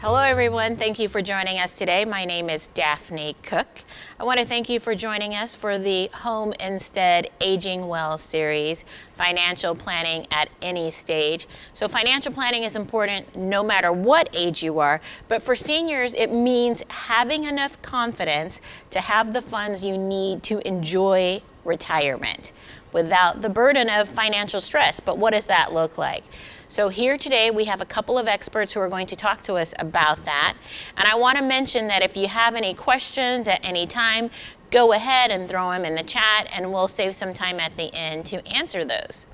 Hello everyone, thank you for joining us today. My name is Daphne Cook. I want to thank you for joining us for the Home Instead Aging Well series, Financial Planning at Any Stage. So financial planning is important no matter what age you are, but for seniors it means having enough confidence to have the funds you need to enjoy retirement without the burden of financial stress. But what does that look like? So here today we have a couple of experts who are going to talk to us about that. And I want to mention that if you have any questions at any time, go ahead and throw them in the chat and we'll save some time at the end to answer those.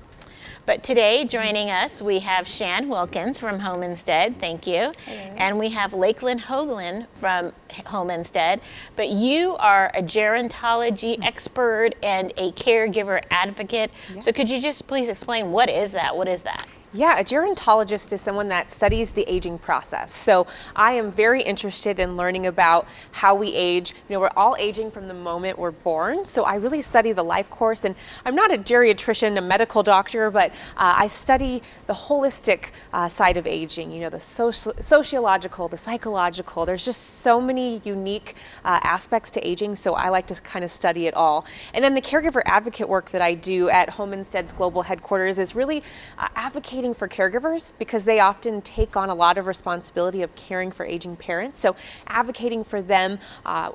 But today, joining us, we have Shan Wilkins from Home Instead. Thank you. Hello. And we have Lakeland Hoglan from Home Instead. But you are a gerontology expert and a caregiver advocate. Yeah. So could you just please explain what is that? What is that? Yeah, a gerontologist is someone that studies the aging process. So I am very interested in learning about how we age. You know, we're all aging from the moment we're born. So I really study the life course. And I'm not a geriatrician, a medical doctor, but I study the holistic side of aging, you know, the sociological, the psychological. There's just so many unique aspects to aging. So I like to kind of study it all. And then the caregiver advocate work that I do at Home Instead's global headquarters is really advocating for caregivers, because they often take on a lot of responsibility of caring for aging parents. So advocating for them,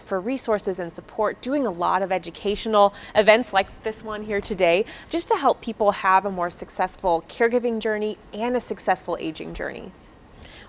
for resources and support, doing a lot of educational events like this one here today, just to help people have a more successful caregiving journey and a successful aging journey.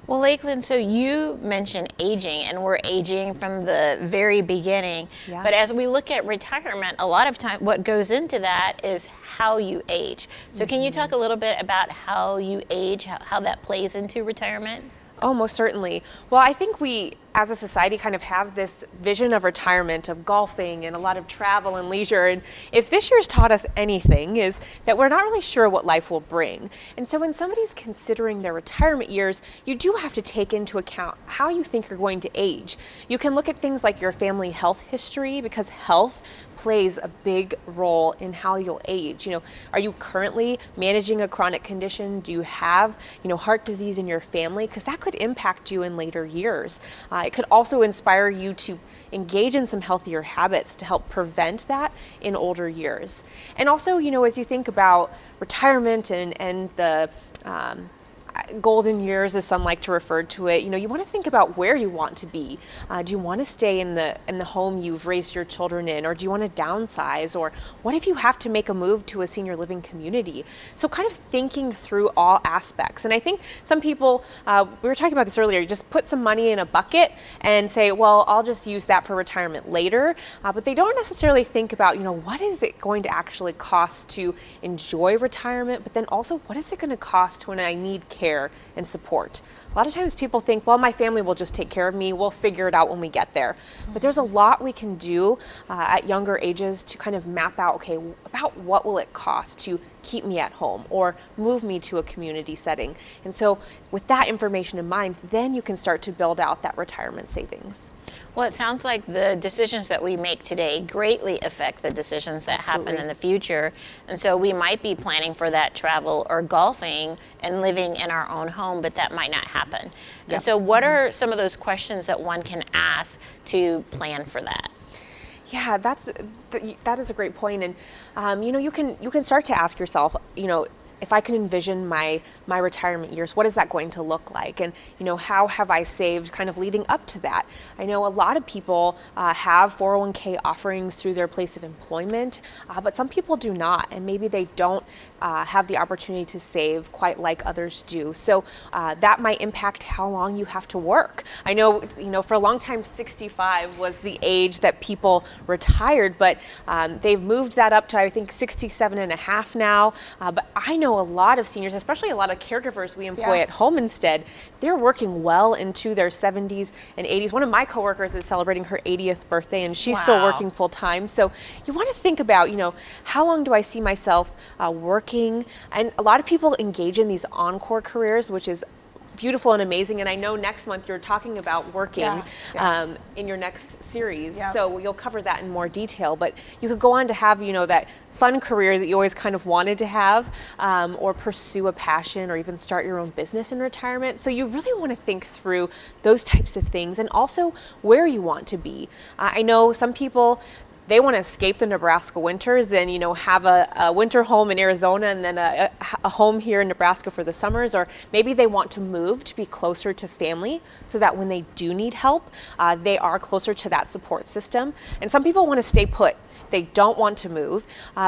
Well, Lakeland, so you mentioned aging, and we're aging from the very beginning. Yeah. But as we look at retirement, a lot of time what goes into that is how you age. So can you talk a little bit about how you age, how that plays into retirement? Oh, most certainly. Well, I think we, as a society, kind of have this vision of retirement, of golfing and a lot of travel and leisure. And if this year's taught us anything, is that we're not really sure what life will bring. And so when somebody's considering their retirement years, you do have to take into account how you think you're going to age. You can look at things like your family health history, because health plays a big role in how you'll age. You know, are you currently managing a chronic condition? Do you have, heart disease in your family? Because that could impact you in later years. It could also inspire you to engage in some healthier habits to help prevent that in older years. And also, as you think about retirement and the golden years, as some like to refer to it, you want to think about where you want to be. Do you want to stay in the home you've raised your children in, or do you want to downsize? Or what if you have to make a move to a senior living community? So kind of thinking through all aspects. And I think some people, we were talking about this earlier, you just put some money in a bucket and say, well, I'll just use that for retirement later. But they don't necessarily think about, what is it going to actually cost to enjoy retirement, but then also what is it going to cost when I need care and support. A lot of times people think, well, my family will just take care of me, we'll figure it out when we get there. But there's a lot we can do at younger ages to kind of map out, okay, about what will it cost to keep me at home or move me to a community setting. And so with that information in mind, then you can start to build out that retirement savings. Well, it sounds like the decisions that we make today greatly affect the decisions that happen in the future. And so we might be planning for that travel or golfing and living in our own home, but that might not happen. Yep. And so what are some of those questions that one can ask to plan for that? Yeah, that is a great point. And you can start to ask yourself, if I can envision my retirement years, what is that going to look like? And, how have I saved kind of leading up to that? I know a lot of people have 401k offerings through their place of employment, but some people do not, and maybe they don't have the opportunity to save quite like others do. So that might impact how long you have to work. I know, for a long time, 65 was the age that people retired, but they've moved that up to, I think, 67 and a half now. But I know a lot of seniors, especially a lot of caregivers we employ at Home Instead, they're working well into their 70s and 80s. One of my coworkers is celebrating her 80th birthday, and she's still working full time. So you want to think about, how long do I see myself working? And a lot of people engage in these encore careers, which is beautiful and amazing. And I know next month you're talking about working in your next series. Yeah. So you'll cover that in more detail. But you could go on to have, that fun career that you always kind of wanted to have, or pursue a passion, or even start your own business in retirement. So you really want to think through those types of things, and also where you want to be. I know some people, they want to escape the Nebraska winters and, have a winter home in Arizona and then a home here in Nebraska for the summers, or maybe they want to move to be closer to family so that when they do need help, they are closer to that support system. And some people want to stay put. They don't want to move.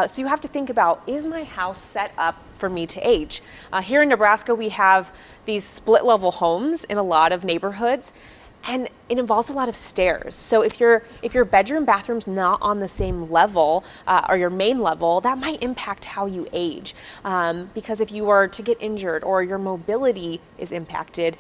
So you have to think about, is my house set up for me to age? Here in Nebraska, we have these split level homes in a lot of neighborhoods. And it involves a lot of stairs. So if your bedroom, bathroom's not on the same level, or your main level, that might impact how you age. Because if you are to get injured or your mobility is impacted,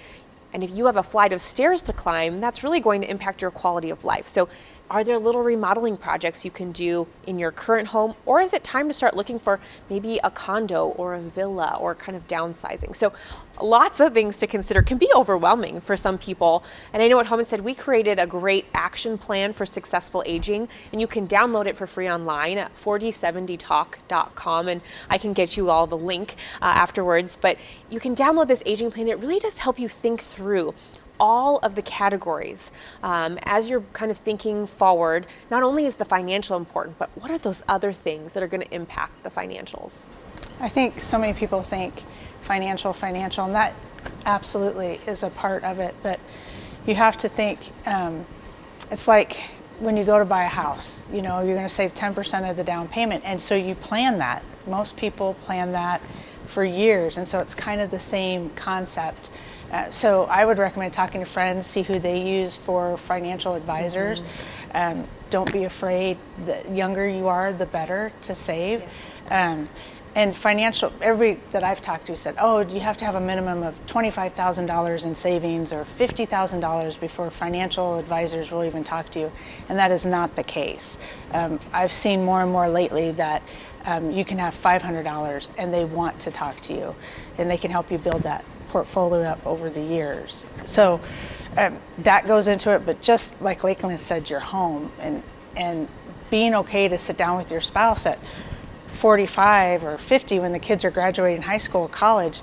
and if you have a flight of stairs to climb, that's really going to impact your quality of life. So are there little remodeling projects you can do in your current home? Or is it time to start looking for maybe a condo or a villa, or kind of downsizing? So lots of things to consider. Can be overwhelming for some people. And I know at Home Instead, we created a great action plan for successful aging, and you can download it for free online at 4070talk.com, and I can get you all the link afterwards. But you can download this aging plan. It really does help you think through all of the categories as you're kind of thinking forward. Not only is the financial important, but what are those other things that are going to impact the financials? I think so many people think financial, and that absolutely is a part of it. But you have to think, it's like when you go to buy a house, you're going to save 10% of the down payment. And so you plan that. Most people plan that for years. And so it's kind of the same concept. So I would recommend talking to friends, see who they use for financial advisors. Don't be afraid. The younger you are, the better to save. Yes. And financial, everybody that I've talked to said, you have to have a minimum of $25,000 in savings or $50,000 before financial advisors will even talk to you. And that is not the case. I've seen more and more lately that you can have $500 and they want to talk to you, and they can help you build that portfolio up over the years. So that goes into it, but just like Lakeland said, your home, and being okay to sit down with your spouse at 45 or 50 when the kids are graduating high school or college.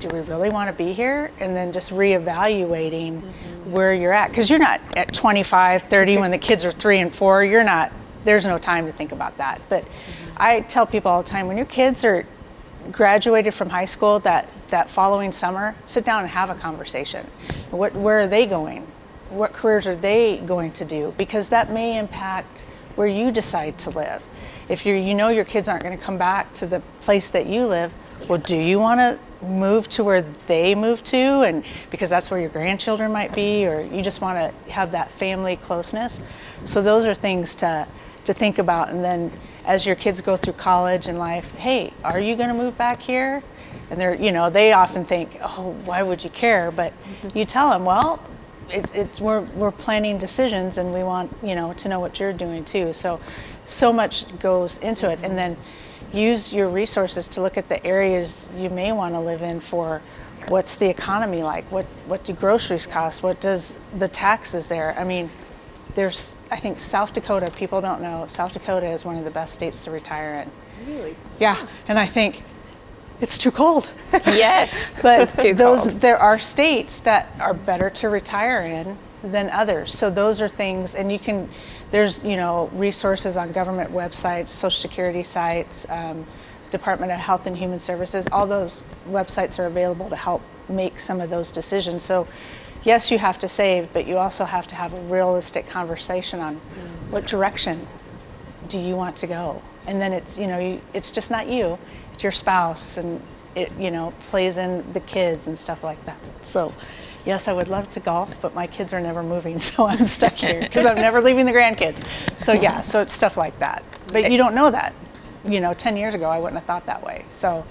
Do we really want to be here? And then just reevaluating where you're at, because you're not at 25, 30 when the kids are 3 and 4. There's no time to think about that. But I tell people all the time, when your kids are graduated from high school that following summer, sit down and have a conversation. Where are they going? What careers are they going to do? Because that may impact where you decide to live. If your kids aren't going to come back to the place that you live, well, do you want to move to where they move to, and because that's where your grandchildren might be, or you just want to have that family closeness? So those are things to think about. And then as your kids go through college and life, hey, are you going to move back here? And they often think, why would you care? But you tell them, well, we're planning decisions, and we want to know what you're doing too. So much goes into it. And then use your resources to look at the areas you may want to live in for what's the economy like, what do groceries cost, what does the taxes there. I mean, I think South Dakota, people don't know, South Dakota is one of the best states to retire in. Really? Yeah, and I think it's too cold. Yes, but it's too cold. There are states that are better to retire in than others. So those are things, and there's resources on government websites, Social Security sites, Department of Health and Human Services. All those websites are available to help make some of those decisions. So yes, you have to save, but you also have to have a realistic conversation on what direction do you want to go. And then it's just not you, it's your spouse, and it plays in the kids and stuff like that. So yes, I would love to golf, but my kids are never moving, so I'm stuck here because I'm never leaving the grandkids. So it's stuff like that. But you don't know that. 10 years ago, I wouldn't have thought that way. So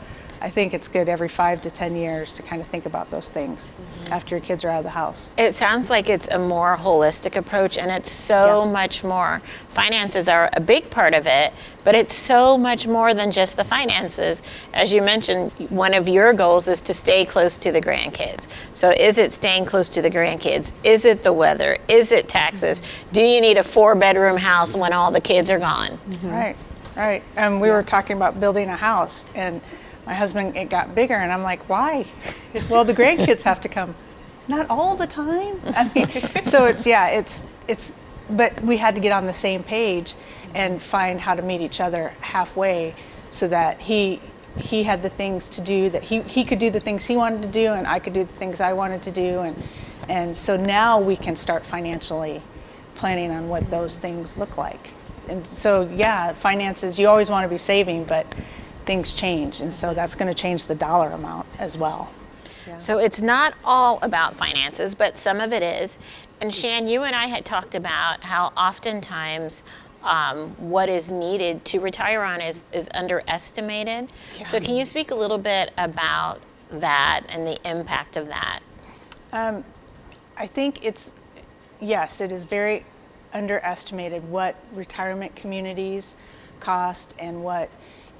I think it's good every 5 to 10 years to kind of think about those things after your kids are out of the house. It sounds like it's a more holistic approach, and it's so much more. Finances are a big part of it, but it's so much more than just the finances. As you mentioned, one of your goals is to stay close to the grandkids. So is it staying close to the grandkids? Is it the weather? Is it taxes? Do you need a 4-bedroom house when all the kids are gone? Right. And we were talking about building a house, and my husband, it got bigger, and I'm like, why? Well, the grandkids have to come. Not all the time. I mean, so it's, but we had to get on the same page and find how to meet each other halfway, so that he had the things to do, that he could do the things he wanted to do, and I could do the things I wanted to do, and so now we can start financially planning on what those things look like. And so, finances, you always want to be saving, but things change, and so that's going to change the dollar amount as well. So it's not all about finances, but some of it is. And Shan, you and I had talked about how oftentimes what is needed to retire on is underestimated. Yeah. So can you speak a little bit about that and the impact of that? I think it is very underestimated what retirement communities cost and what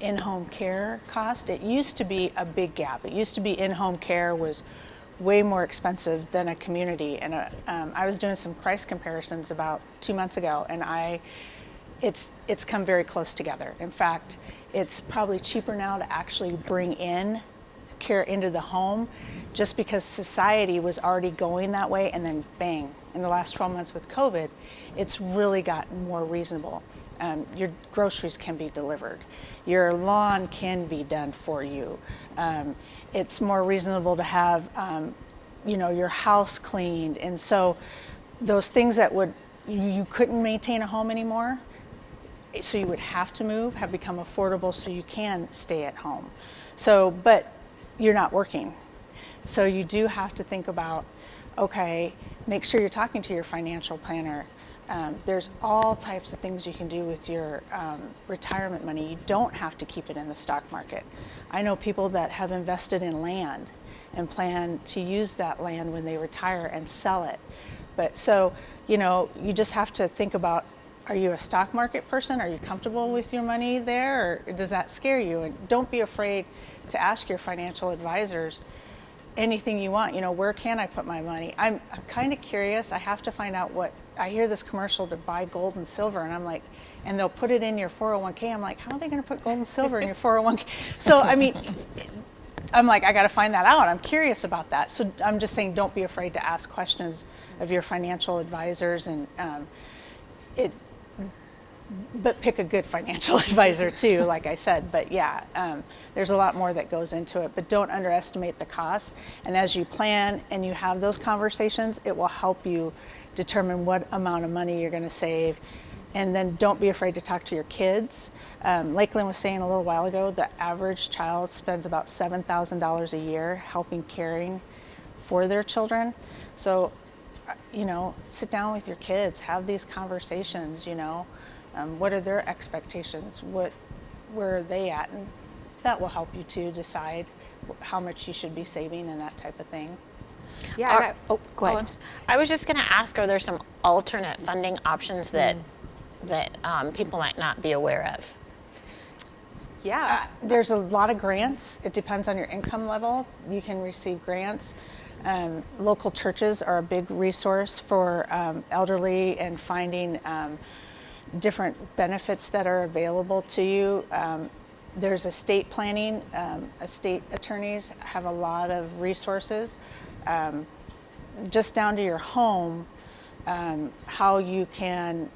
in-home care cost. It used to be a big gap. It used to be in-home care was way more expensive than a community. And I was doing some price comparisons about 2 months ago, and it's come very close together. In fact, it's probably cheaper now to actually bring in care into the home, just because society was already going that way, and then bang, in the last 12 months with COVID, it's really gotten more reasonable. Your groceries can be delivered. Your lawn can be done for you. It's more reasonable to have, your house cleaned. And so those things that you couldn't maintain a home anymore, so you would have to move, have become affordable so you can stay at home. So, but you're not working. So you do have to think about, okay, make sure you're talking to your financial planner. There's all types of things you can do with your retirement money. You don't have to keep it in the stock market. I know people that have invested in land and plan to use that land when they retire and sell it. But so, you just have to think about, are you a stock market person? Are you comfortable with your money there, or does that scare you? And don't be afraid to ask your financial advisors anything you want. Where can I put my money? I'm kind of curious. I have to find out I hear this commercial to buy gold and silver, and I'm like, and they'll put it in your 401k. I'm like, how are they going to put gold and silver in your 401k? So, I'm like, I got to find that out. I'm curious about that. So I'm just saying, don't be afraid to ask questions of your financial advisors, and but pick a good financial advisor too, like I said. But there's a lot more that goes into it, but don't underestimate the cost. And as you plan and you have those conversations, it will help you determine what amount of money you're going to save. And then don't be afraid to talk to your kids. Lakeland was saying a little while ago, the average child spends about $7,000 a year caring for their children. So, sit down with your kids, have these conversations, what are their expectations? Where are they at? And that will help you to decide how much you should be saving and that type of thing. Yeah. Go ahead. I was just going to ask, are there some alternate funding options that people might not be aware of? Yeah. There's a lot of grants. It depends on your income level. You can receive grants. Local churches are a big resource for elderly and finding different benefits that are available to you. There's estate planning. Estate attorneys have a lot of resources. Just down to your home, how you can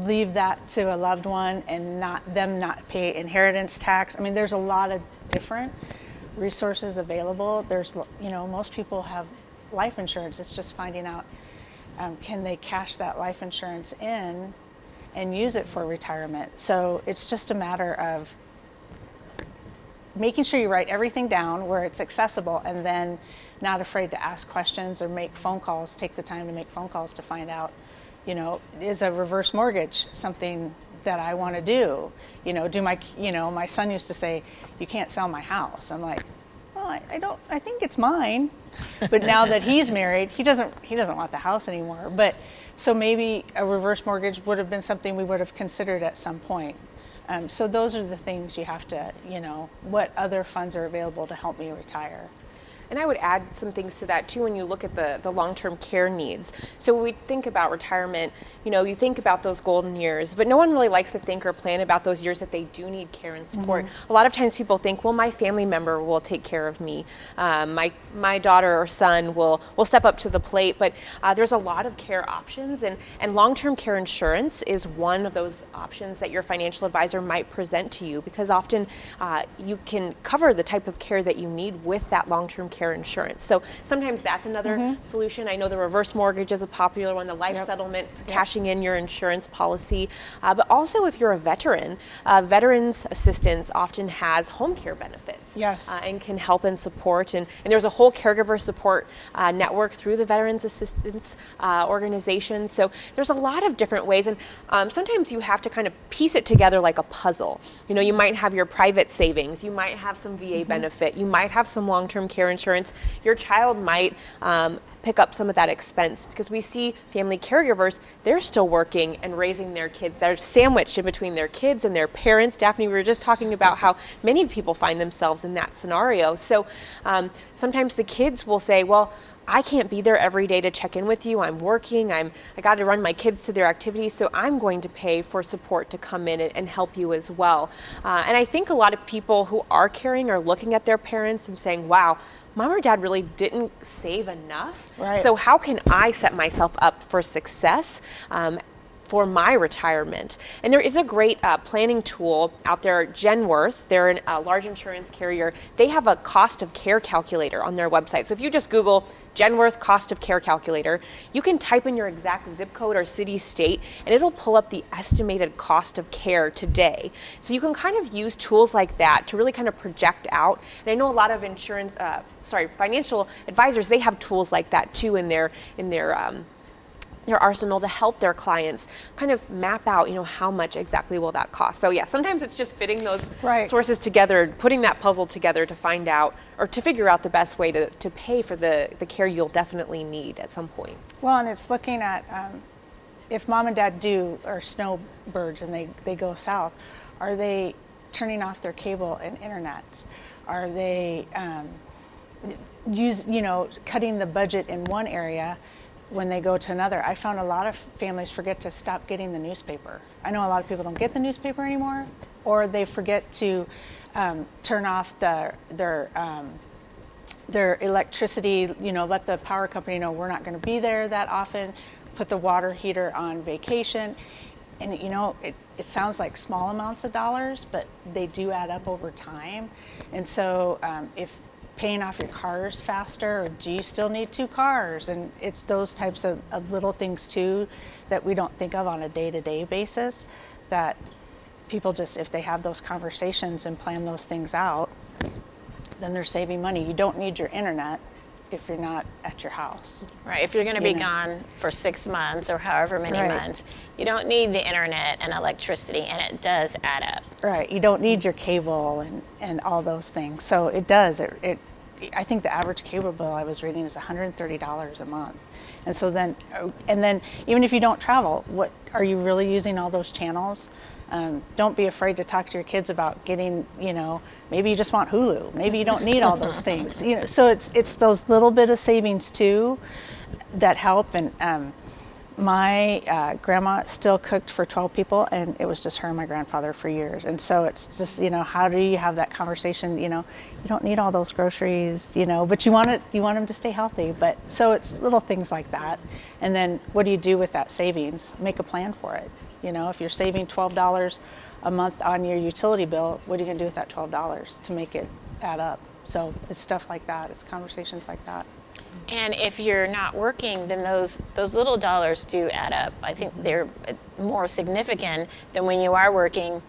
leave that to a loved one and not pay inheritance tax. There's a lot of different resources available. There's, most people have life insurance. It's just finding out, can they cash that life insurance in and use it for retirement? So it's just a matter of making sure you write everything down where it's accessible, and then not afraid to ask questions or make phone calls, take the time to make phone calls to find out, is a reverse mortgage something that I want to do. My son used to say, you can't sell my house. I'm like, well, I think it's mine. But now that he's married, he doesn't want the house anymore. But so maybe a reverse mortgage would have been something we would have considered at some point. So those are the things you have to, what other funds are available to help me retire. And I would add some things to that too when you look at the long-term care needs. So when we think about retirement, you think about those golden years, but no one really likes to think or plan about those years that they do need care and support. A lot of times people think, well, my family member will take care of me. My daughter or son will step up to the plate, but there's a lot of care options, and long-term care insurance is one of those options that your financial advisor might present to you, because often you can cover the type of care that you need with that long-term care insurance. So sometimes that's another solution. I know the reverse mortgage is a popular one, the life settlement, cashing in your insurance policy. But also if you're a veteran, Veterans Assistance often has home care benefits. And can help and support. And there's a whole caregiver support network through the Veterans Assistance organization. So there's a lot of different ways. And sometimes you have to kind of piece it together like a puzzle. You might have your private savings. You might have some VA benefit. You might have some long-term care insurance. Your child might pick up some of that expense, because we see family caregivers, they're still working and raising their kids. They're sandwiched in between their kids and their parents. Daphne, we were just talking about how many people find themselves in that scenario. So sometimes the kids will say, well, I can't be there every day to check in with you. I'm working. I got to run my kids to their activities, so I'm going to pay for support to come in and help you as well. And I think a lot of people who are caring are looking at their parents and saying, wow, mom or dad really didn't save enough. So how can I set myself up for success for my retirement? And there is a great planning tool out there, Genworth. They're a large insurance carrier. They have a cost of care calculator on their website. So if you just Google Genworth cost of care calculator, you can type in your exact zip code or city, state, and it'll pull up the estimated cost of care today. So you can kind of use tools like that to really kind of project out. And I know a lot of financial advisors, they have tools like that too in their arsenal to help their clients kind of map out, how much exactly will that cost. So yeah, sometimes it's just fitting those sources together, putting that puzzle together to find out or to figure out the best way to pay for the care you'll definitely need at some point. Well, and it's looking at if mom and dad are snowbirds and they go south, are they turning off their cable and internet? Are they cutting the budget in one area when they go to another? I found a lot of families forget to stop getting the newspaper. I know a lot of people don't get the newspaper anymore, or they forget to turn off their electricity, let the power company know we're not going to be there that often, put the water heater on vacation. And it sounds like small amounts of dollars, but they do add up over time. And so if paying off your cars faster, or do you still need 2 cars? And it's those types of little things too that we don't think of on a day-to-day basis, that people just, if they have those conversations and plan those things out, then they're saving money. You don't need your internet if you're not at your house. Right, if you're going to be gone for 6 months or however many months, you don't need the internet and electricity, and it does add up. Right, you don't need your cable and all those things. So it does. I think the average cable bill I was reading is $130 a month. And so then even if you don't travel, what are you really using all those channels? Don't be afraid to talk to your kids about getting, maybe you just want Hulu. Maybe you don't need all those things. So it's those little bit of savings too that help. And my grandma still cooked for 12 people, and it was just her and my grandfather for years. And so it's just, how do you have that conversation? You don't need all those groceries, but you want them to stay healthy. But so it's little things like that. And then what do you do with that savings? Make a plan for it. If you're saving $12 a month on your utility bill, what are you going to do with that $12 to make it add up? So it's stuff like that. It's conversations like that. And if you're not working, then those little dollars do add up. I think they're more significant than when you are working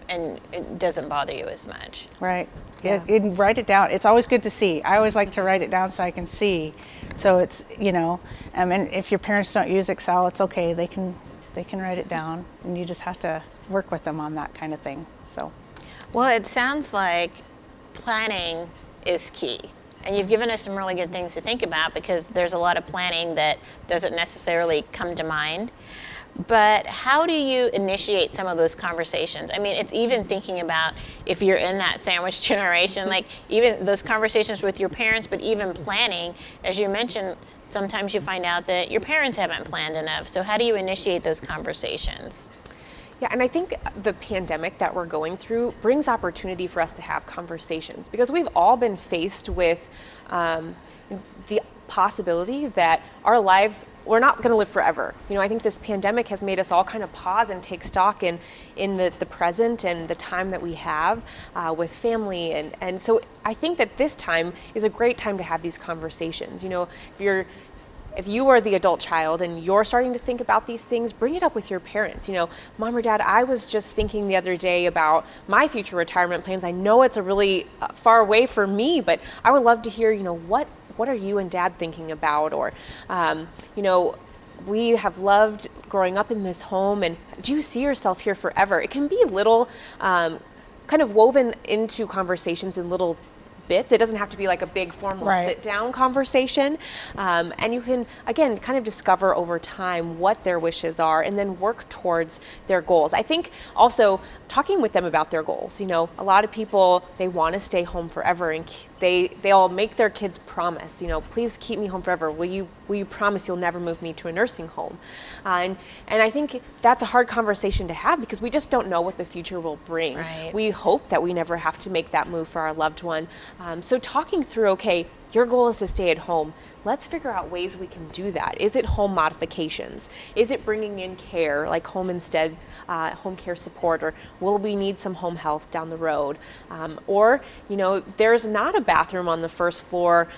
and it doesn't bother you as much. Right. Yeah. Write it down. It's always good to see. I always like to write it down so I can see. So it's, and if your parents don't use Excel, it's okay. They can They can write it down, and you just have to work with them on that kind of thing. So, Well, it sounds like planning is key. And you've given us some really good things to think about, because there's a lot of planning that doesn't necessarily come to mind. But how do you initiate some of those conversations? I mean, it's even thinking about if you're in that sandwich generation, like even those conversations with your parents, but even planning, as you mentioned, sometimes you find out that your parents haven't planned enough. So how do you initiate those conversations? Yeah, and I think the pandemic that we're going through brings opportunity for us to have conversations, because we've all been faced with the possibility that our lives, we're not going to live forever. I think this pandemic has made us all kind of pause and take stock in the present and the time that we have with family. And so I think that this time is a great time to have these conversations. If you are the adult child and you're starting to think about these things, bring it up with your parents. Mom or Dad, I was just thinking the other day about my future retirement plans. I know it's a really far away for me, but I would love to hear, what are you and Dad thinking about? Or, we have loved growing up in this home, and do you see yourself here forever? It can be little, kind of woven into conversations in little bits. It doesn't have to be like a big formal sit-down conversation. And you can, again, kind of discover over time what their wishes are and then work towards their goals. I think also talking with them about their goals. A lot of people, they want to stay home forever, and they all make their kids promise, please keep me home forever. Will you promise you'll never move me to a nursing home? And I think that's a hard conversation to have, because we just don't know what the future will bring. Right. We hope that we never have to make that move for our loved one. So talking through, okay, your goal is to stay at home. Let's figure out ways we can do that. Is it home modifications? Is it bringing in care, like home instead, home care support, or will we need some home health down the road? Or, there's not a bathroom on the first floor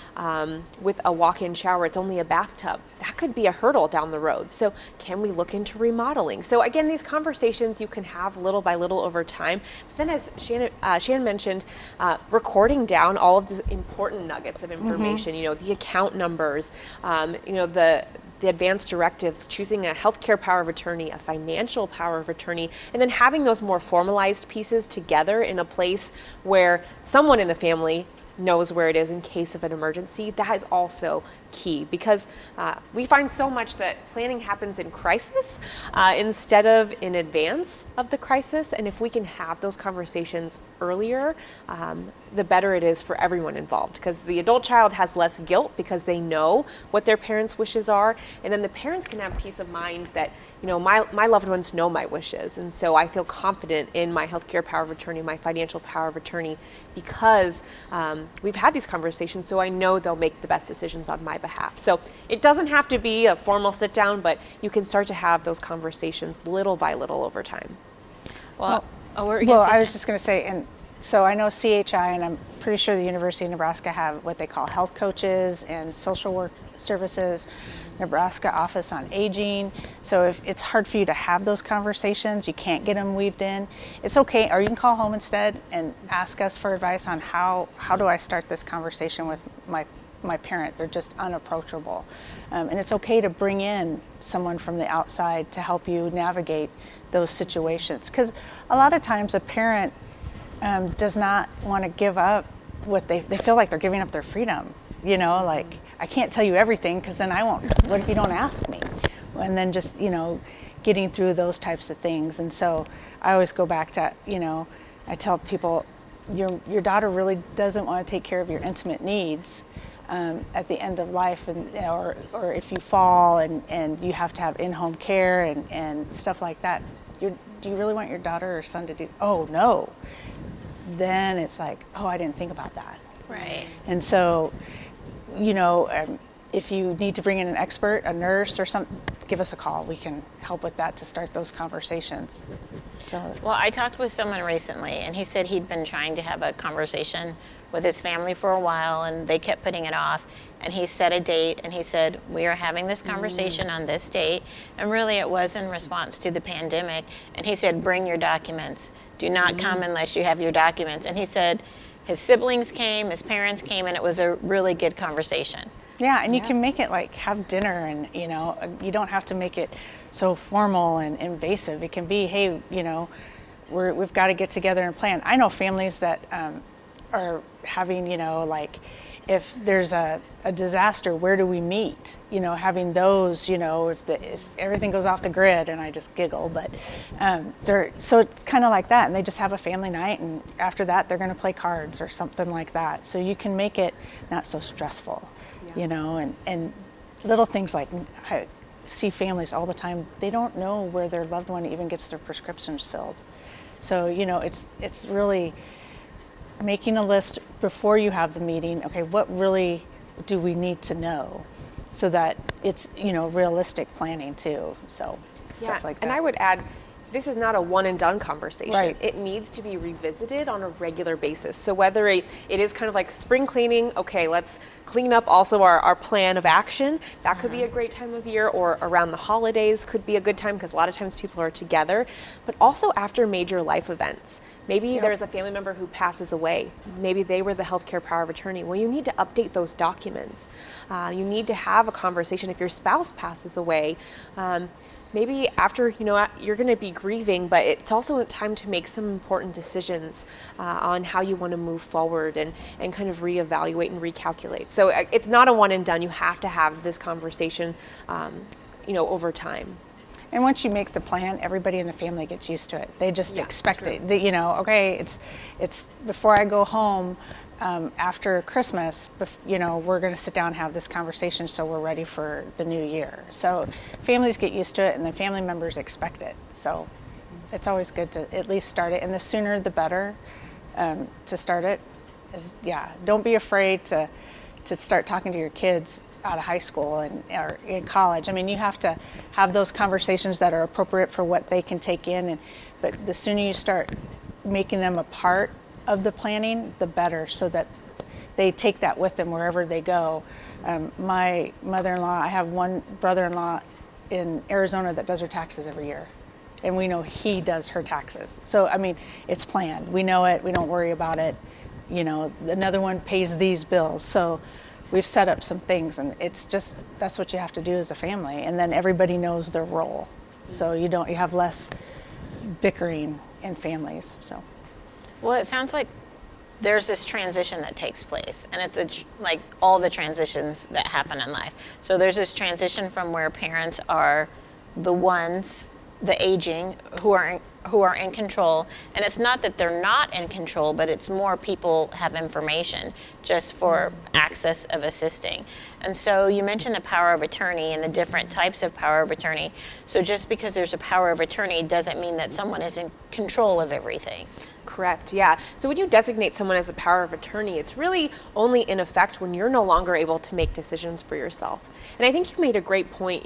with a walk-in shower. It's only a bathtub. That could be a hurdle down the road. So can we look into remodeling? So again, these conversations you can have little by little over time. But then, as Shannon mentioned, recording down all of the important nuggets of information, the account numbers, the advanced directives, choosing a healthcare power of attorney, a financial power of attorney, and then having those more formalized pieces together in a place where someone in the family knows where it is in case of an emergency. That is also key, because we find so much that planning happens in crisis instead of in advance of the crisis. And if we can have those conversations earlier, the better it is for everyone involved, because the adult child has less guilt because they know what their parents' wishes are, and then the parents can have peace of mind that my loved ones know my wishes, and so I feel confident in my healthcare power of attorney, my financial power of attorney, because we've had these conversations, so I know they'll make the best decisions on my behalf. So it doesn't have to be a formal sit down, but you can start to have those conversations little by little over time. Well, I was just going to say, and so I know CHI, and I'm pretty sure the University of Nebraska have what they call health coaches and social work services, Nebraska Office on Aging. So if it's hard for you to have those conversations, you can't get them weaved in, it's okay. Or you can call home instead and ask us for advice on how do I start this conversation with my parent. They're just unapproachable. And it's okay to bring in someone from the outside to help you navigate those situations. Because a lot of times a parent does not want to give up what they feel like they're giving up their freedom. Like, I can't tell you everything because then I won't. What if you don't ask me? And then just, getting through those types of things. And so I always go back to, I tell people, your daughter really doesn't want to take care of your intimate needs at the end of life, or if you fall and you have to have in-home care and stuff like that. Do you really want your daughter or son to do? Oh, no. Then it's like, oh, I didn't think about that. Right. And so, if you need to bring in an expert, a nurse or something, give us a call. We can help with that to start those conversations. Well, I talked with someone recently, and he said he'd been trying to have a conversation with his family for a while, and they kept putting it off. And he set a date, and he said, we are having this conversation on this date. And really, it was in response to the pandemic. And he said, bring your documents. Do not come unless you have your documents. And he said his siblings came, his parents came, and it was a really good conversation. Yeah, and you can make it like have dinner, and you don't have to make it so formal and invasive. It can be, hey, we've got to get together and plan. I know families that are having, like if there's a disaster, where do we meet? Having those, if everything goes off the grid, and I just giggle, but so it's kind of like that, and they just have a family night, and after that they're going to play cards or something like that. So you can make it not so stressful, and little things like I see families all the time, they don't know where their loved one even gets their prescriptions filled. So, it's really making a list before you have the meeting. Okay, what really do we need to know, so that it's, realistic planning too. So stuff like that. And I would add, this is not a one and done conversation. Right. It needs to be revisited on a regular basis. So whether it is kind of like spring cleaning, okay, let's clean up also our plan of action. That could be a great time of year, or around the holidays could be a good time, because a lot of times people are together. But also after major life events. Maybe there's a family member who passes away. Maybe they were the healthcare power of attorney. Well, you need to update those documents. You need to have a conversation if your spouse passes away. Maybe after, you're going to be grieving, but it's also a time to make some important decisions on how you want to move forward, and kind of reevaluate and recalculate. So it's not a one and done. You have to have this conversation, over time. And once you make the plan, everybody in the family gets used to it. They just expect it. Okay, it's before I go home after Christmas, we're going to sit down and have this conversation, so we're ready for the new year. So families get used to it, and the family members expect it. So it's always good to at least start it, and the sooner the better to start it. Don't be afraid to start talking to your kids out of high school or in college. I mean, you have to have those conversations that are appropriate for what they can take in, but the sooner you start making them a part of the planning, the better, so that they take that with them wherever they go. My mother-in-law, I have one brother-in-law in Arizona that does her taxes every year, and we know he does her taxes. So, I mean, it's planned. We know it. We don't worry about it. Another one pays these bills. So we've set up some things, and it's just, that's what you have to do as a family. And then everybody knows their role. So you have less bickering in families, so. Well, it sounds like there's this transition that takes place, and it's like all the transitions that happen in life. So there's this transition from where parents are the ones, the aging, who are in control, and it's not that they're not in control, but it's more people have information just for access of assisting. And so you mentioned the power of attorney and the different types of power of attorney. So just because there's a power of attorney doesn't mean that someone is in control of everything. Correct, yeah. So when you designate someone as a power of attorney, it's really only in effect when you're no longer able to make decisions for yourself. And I think you made a great point.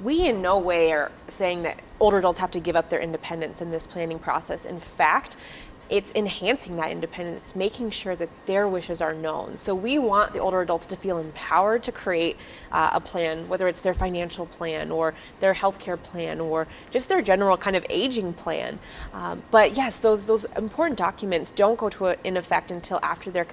We in no way are saying that older adults have to give up their independence in this planning process. In fact, it's enhancing that independence, making sure that their wishes are known. So we want the older adults to feel empowered to create a plan, whether it's their financial plan or their healthcare plan or just their general kind of aging plan. But yes, those important documents don't go in effect until after the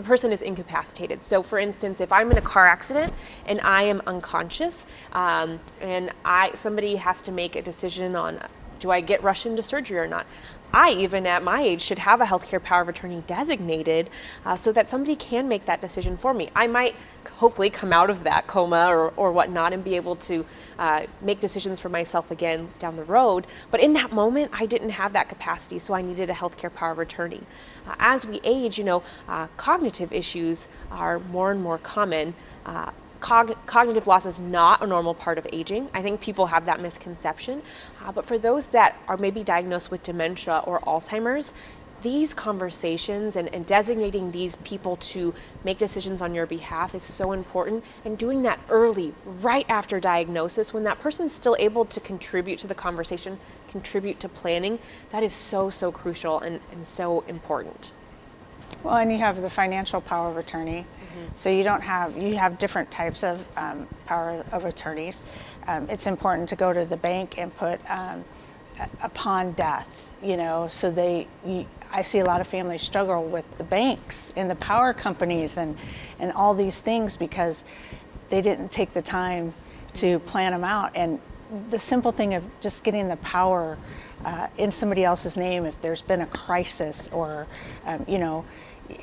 person is incapacitated. So for instance, if I'm in a car accident and I am unconscious, and somebody has to make a decision on, do I get rushed into surgery or not? I, even at my age, should have a healthcare power of attorney designated so that somebody can make that decision for me. I might hopefully come out of that coma or whatnot and be able to make decisions for myself again down the road. But in that moment, I didn't have that capacity, so I needed a healthcare power of attorney. As we age, cognitive issues are more and more common. Cognitive loss is not a normal part of aging. I think people have that misconception. But for those that are maybe diagnosed with dementia or Alzheimer's, these conversations and designating these people to make decisions on your behalf is so important. And doing that early, right after diagnosis, when that person's still able to contribute to the conversation, contribute to planning, that is so, so crucial and so important. Well, and you have the financial power of attorney. So you have different types of power of attorneys. It's important to go to the bank and put upon death, so I I see a lot of families struggle with the banks and the power companies and all these things because they didn't take the time to plan them out. And the simple thing of just getting the power in somebody else's name, if there's been a crisis or,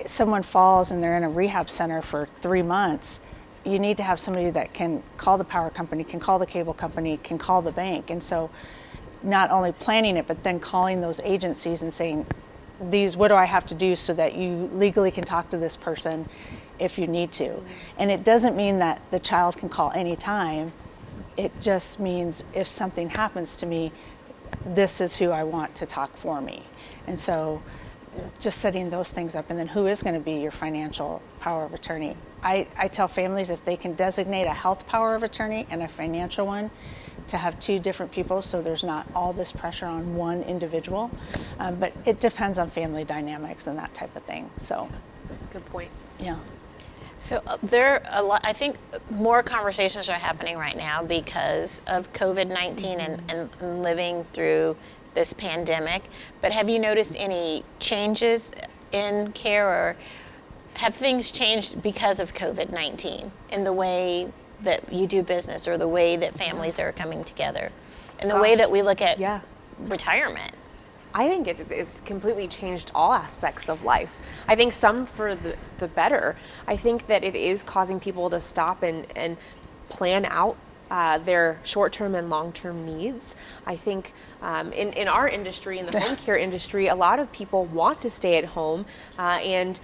someone falls and they're in a rehab center for 3 months, you need to have somebody that can call the power company, can call the cable company, can call the bank. And so not only planning it, but then calling those agencies and saying, what do I have to do so that you legally can talk to this person if you need to. And it doesn't mean that the child can call anytime. It just means if something happens to me, this is who I want to talk for me. And so just setting those things up, and then who is going to be your financial power of attorney. I tell families if they can designate a health power of attorney and a financial one, to have 2 different people so there's not all this pressure on one individual. But it depends on family dynamics and that type of thing. So, Good point. yeah. So there are a lot, I think more conversations are happening right now because of COVID-19 and living through this pandemic. But have you noticed any changes in care, or have things changed because of COVID-19 in the way that you do business or the way that families are coming together and the way that we look at retirement? I think it's completely changed all aspects of life. I think some for the better. I think that it is causing people to stop and plan out their short-term and long-term needs. I think in our industry, in the home care industry, a lot of people want to stay at home, and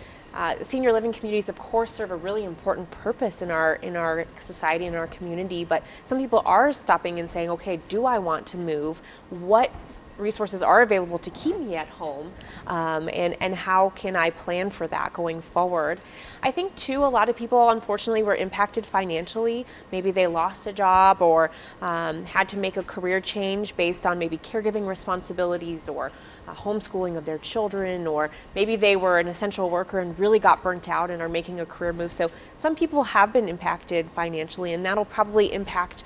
senior living communities, of course, serve a really important purpose in our society, in our community. But some people are stopping and saying, okay, do I want to move? What resources are available to keep me at home, and how can I plan for that going forward? I think too, a lot of people unfortunately were impacted financially. Maybe they lost a job or had to make a career change based on maybe caregiving responsibilities or homeschooling of their children, or maybe they were an essential worker and really got burnt out and are making a career move. So some people have been impacted financially, and that'll probably impact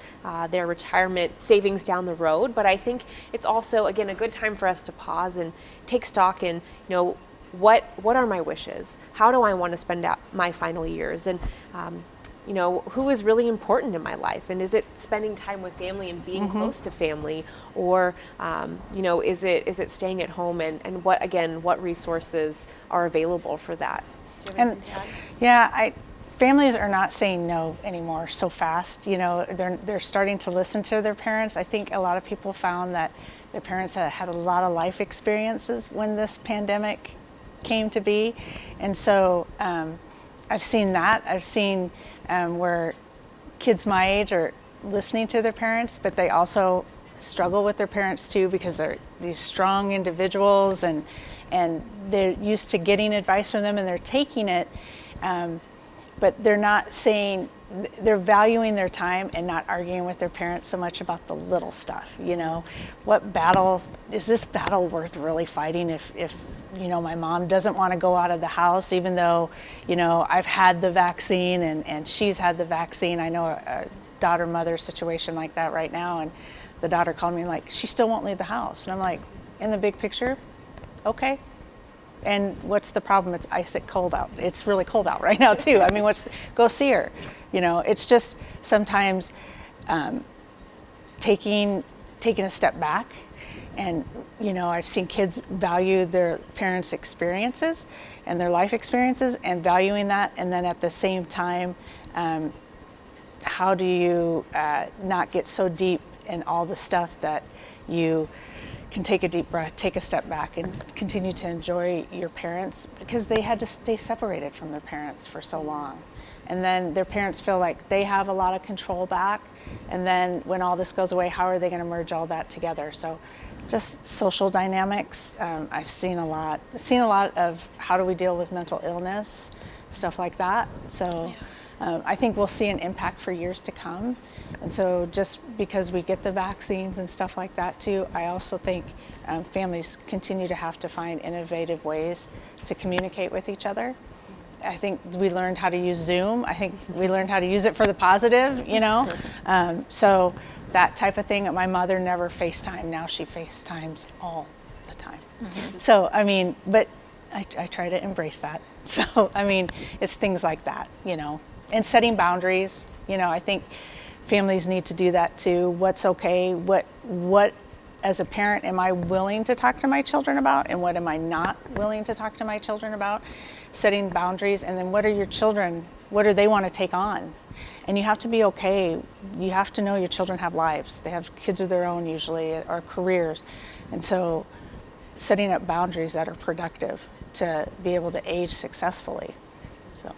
their retirement savings down the road. But I think it's also, again, a good time for us to pause and take stock in, what are my wishes? How do I want to spend out my final years? And who is really important in my life? And is it spending time with family and being close to family? Or, is it staying at home? And what resources are available for that? And families are not saying no anymore so fast. They're starting to listen to their parents. I think a lot of people found that their parents had a lot of life experiences when this pandemic came to be. And so I've seen that. I've seen where kids my age are listening to their parents, but they also struggle with their parents too, because they're these strong individuals and they're used to getting advice from them and they're taking it, but they're not saying, they're valuing their time and not arguing with their parents so much about the little stuff. What battle is this battle worth really fighting if my mom doesn't want to go out of the house, even though I've had the vaccine and she's had the vaccine. I know a daughter-mother situation like that right now, and the daughter called me like, she still won't leave the house. And I'm like, in the big picture, okay. And what's the problem? It's ice cold out. It's really cold out right now too. I mean, go see her. It's just sometimes taking a step back. And, I've seen kids value their parents' experiences and their life experiences and valuing that. And then at the same time, how do you not get so deep in all the stuff that you can take a deep breath, take a step back, and continue to enjoy your parents, because they had to stay separated from their parents for so long. And then their parents feel like they have a lot of control back. And then when all this goes away, how are they going to merge all that together? So just social dynamics. I've seen a lot of how do we deal with mental illness, stuff like that. So I think we'll see an impact for years to come. And so just because we get the vaccines and stuff like that too, I also think families continue to have to find innovative ways to communicate with each other. I think we learned how to use Zoom. I think we learned how to use it for the positive, So that type of thing. My mother never FaceTimed. Now she FaceTimes all the time. So, I mean, but I try to embrace that. So, I mean, it's things like that, you know, and setting boundaries. You know, I think families need to do that too. What's okay? What as a parent am I willing to talk to my children about, and what am I not willing to talk to my children about? Setting boundaries, and then what are your children, what do they want to take on? And you have to be okay. You have to know your children have lives. They have kids of their own usually, or careers. And so setting up boundaries that are productive to be able to age successfully. So.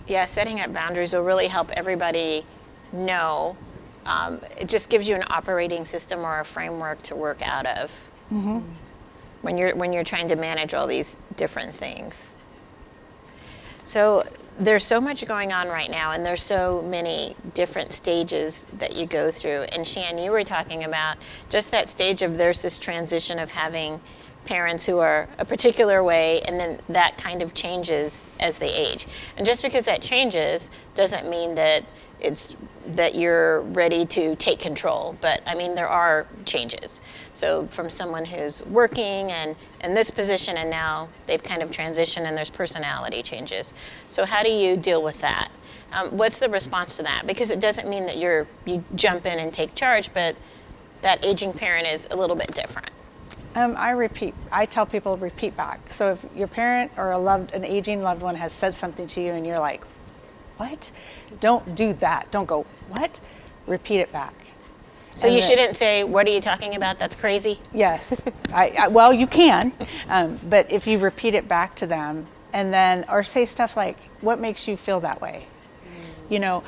Yeah, setting up boundaries will really help everybody know. It just gives you an operating system or a framework to work out of when you're trying to manage all these different things. So there's so much going on right now, and there's so many different stages that you go through. And Shan, you were talking about just that stage of there's this transition of having parents who are a particular way, and then that kind of changes as they age. And just because that changes doesn't mean that that you're ready to take control. But I mean, there are changes. So from someone who's working and in this position, and now they've kind of transitioned and there's personality changes. So how do you deal with that? What's the response to that? Because it doesn't mean that you jump in and take charge, but that aging parent is a little bit different. I tell people repeat back. So if your parent or an aging loved one has said something to you and you're like, what? Don't do that. Don't go, what? Repeat it back. So you shouldn't say, what are you talking about? That's crazy? Yes. Well, you can, but if you repeat it back to them, and then, or say stuff like, what makes you feel that way? You know,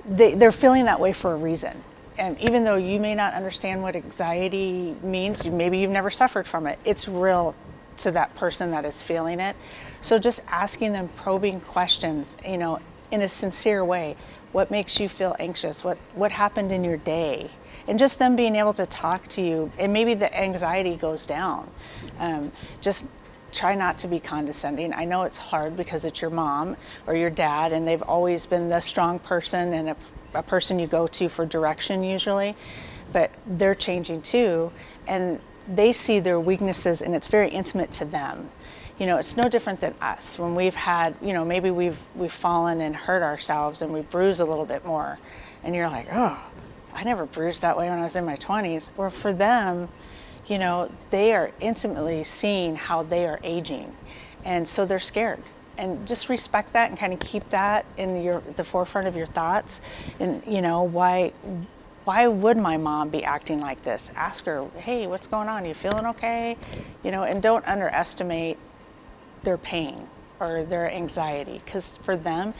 they're feeling that way for a reason. And even though you may not understand what anxiety means, maybe you've never suffered from it, it's real to that person that is feeling it. So just asking them probing questions, you know, in a sincere way. What makes you feel anxious? What happened in your day? And just them being able to talk to you, and maybe the anxiety goes down. Just try not to be condescending. I know it's hard because it's your mom or your dad, and they've always been the strong person and a person you go to for direction usually, but they're changing too, and they see their weaknesses, and it's very intimate to them. You know, it's no different than us when we've had, you know, maybe we've fallen and hurt ourselves and we bruise a little bit more, and you're like, oh, I never bruised that way when I was in my 20s. Or for them, you know, they are intimately seeing how they are aging, and so they're scared. And just respect that and kind of keep that in the forefront of your thoughts. And you know, why would my mom be acting like this? Ask her, hey, what's going on? You feeling okay? You know, and don't underestimate their pain or their anxiety, because for them,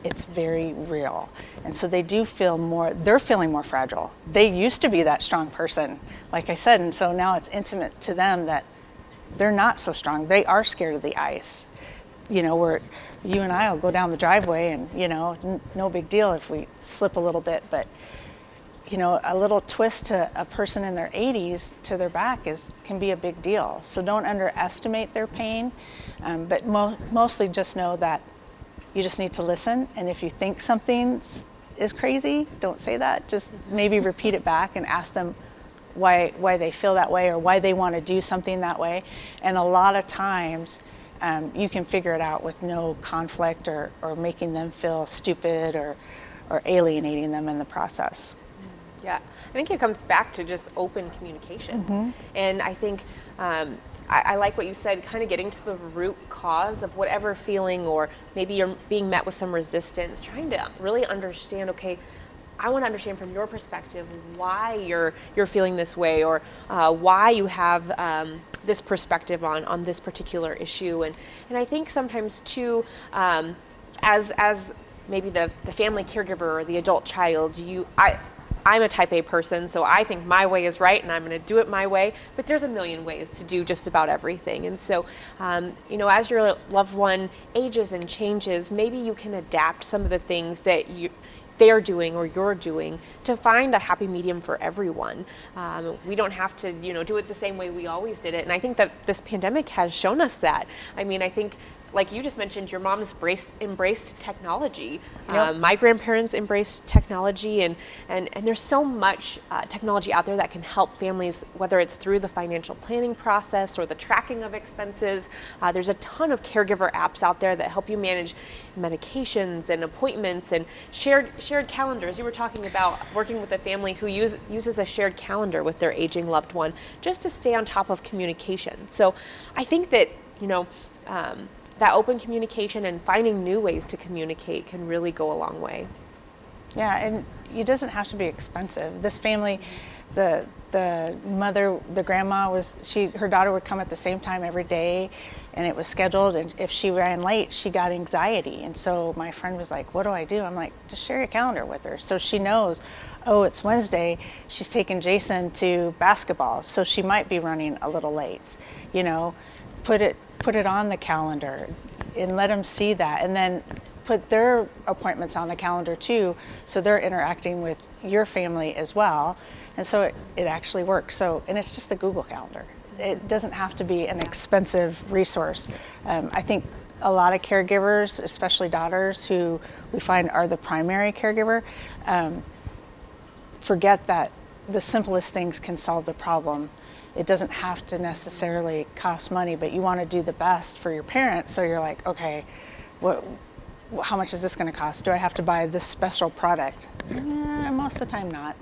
it's very real. And so they do feel they're feeling more fragile. They used to be that strong person, like I said, and so now it's intimate to them that they're not so strong. They are scared of the ice. You know, where you and I will go down the driveway and, you know, no big deal if we slip a little bit, but, you know, a little twist to a person in their 80s to their back can be a big deal. So don't underestimate their pain, but mostly just know that you just need to listen. And if you think something is crazy, don't say that. Just maybe repeat it back and ask them why they feel that way or why they want to do something that way. And a lot of times, you can figure it out with no conflict or making them feel stupid or alienating them in the process. Yeah, I think it comes back to just open communication. And I think I like what you said, kind of getting to the root cause of whatever feeling, or maybe you're being met with some resistance, trying to really understand, okay, I want to understand from your perspective why you're feeling this way, or why you have this perspective on this particular issue. And I think sometimes too, as maybe the family caregiver or the adult child, I'm a type A person, so I think my way is right and I'm going to do it my way, but there's a million ways to do just about everything. And so, you know, as your loved one ages and changes, maybe you can adapt some of the things that they're doing or you're doing to find a happy medium for everyone. We don't have to, you know, do it the same way we always did it. And I think that this pandemic has shown us that. I mean, I think like you just mentioned, your mom's embraced technology. Yep. My grandparents embraced technology, and there's so much technology out there that can help families, whether it's through the financial planning process or the tracking of expenses. There's a ton of caregiver apps out there that help you manage medications and appointments and shared calendars. You were talking about working with a family who uses a shared calendar with their aging loved one just to stay on top of communication. So I think that, that open communication and finding new ways to communicate can really go a long way. Yeah, and it doesn't have to be expensive. This family, the mother, the grandma her daughter would come at the same time every day, and it was scheduled, and if she ran late, she got anxiety. And so my friend was like, what do I do? I'm like, just share your calendar with her. So she knows, oh, it's Wednesday, she's taking Jason to basketball, so she might be running a little late. Put it on the calendar and let them see that, and then put their appointments on the calendar too, so they're interacting with your family as well, and so it actually works. So, and it's just the Google Calendar. It doesn't have to be an expensive resource. I think a lot of caregivers, especially daughters who we find are the primary caregiver, forget that the simplest things can solve the problem. It doesn't have to necessarily cost money, but you want to do the best for your parents. So you're like, okay, how much is this going to cost? Do I have to buy this special product? Most of the time not.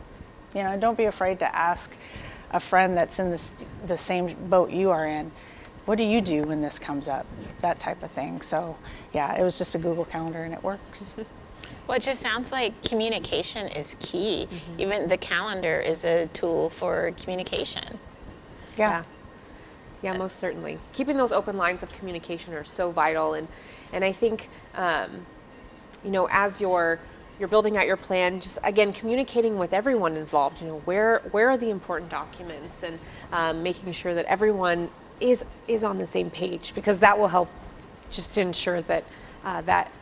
Don't be afraid to ask a friend that's in the same boat you are in, what do you do when this comes up? That type of thing. So yeah, it was just a Google Calendar and it works. Well, it just sounds like communication is key. Even the calendar is a tool for communication. Yeah, most certainly. Keeping those open lines of communication are so vital, and I think as you're building out your plan, just again communicating with everyone involved. Where are the important documents, and making sure that everyone is on the same page, because that will help just to ensure that that